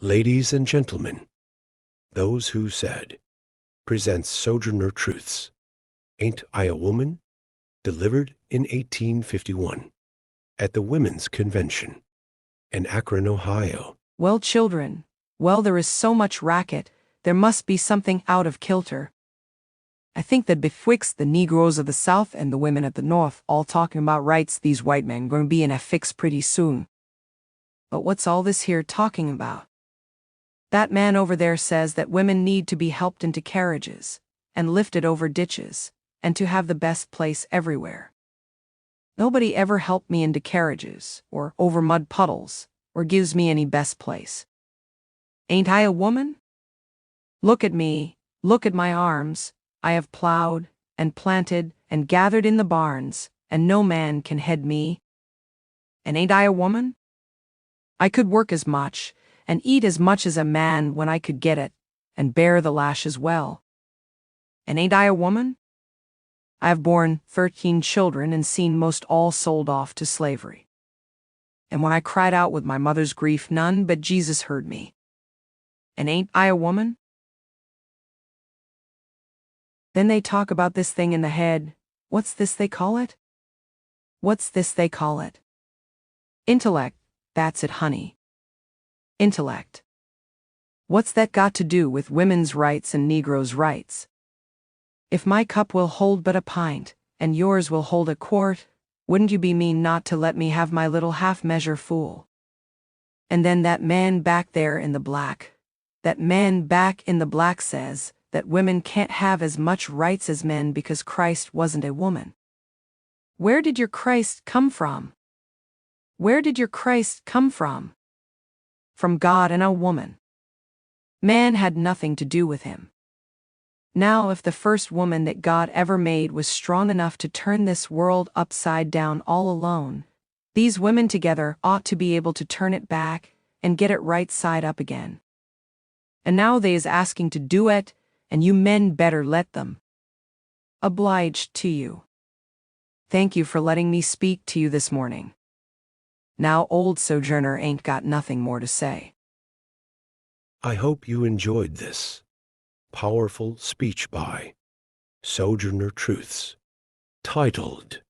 Ladies and gentlemen, those who said, presents Sojourner Truths. Ain't I a Woman? Delivered in 1851 at the Women's Convention in Akron, Ohio. Well, children, there is so much racket, there must be something out of kilter. I think that betwixt the Negroes of the South and the women at the North all talking about rights, these white men going to be in a fix pretty soon. But what's all this here talking about? That man over there says that women need to be helped into carriages, and lifted over ditches, and to have the best place everywhere. Nobody ever helped me into carriages, or over mud puddles, or gives me any best place. Ain't I a woman? Look at me, look at my arms, I have plowed, and planted, and gathered in the barns, and no man can head me. And ain't I a woman? I could work as much, and eat as much as a man when I could get it, and bear the lash as well. And ain't I a woman? I have borne 13 children and seen most all sold off to slavery. And when I cried out with my mother's grief, none but Jesus heard me. And ain't I a woman? Then they talk about this thing in the head. What's this they call it? What's this they call it? Intellect, that's it, honey. Intellect. What's that got to do with women's rights and Negroes' rights? If my cup will hold but a pint, and yours will hold a quart, wouldn't you be mean not to let me have my little half-measure full? And then that man back there in the black, that man back in the black says that women can't have as much rights as men because Christ wasn't a woman. Where did your Christ come from? Where did your Christ come from? From God and a woman. Man had nothing to do with him. Now, if the first woman that God ever made was strong enough to turn this world upside down all alone, these women together ought to be able to turn it back and get it right side up again. And now they is asking to do it, and you men better let them. Obliged to you. Thank you for letting me speak to you this morning. Now old Sojourner ain't got nothing more to say. I hope you enjoyed this powerful speech by Sojourner Truths, titled,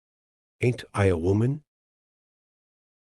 Ain't I a Woman?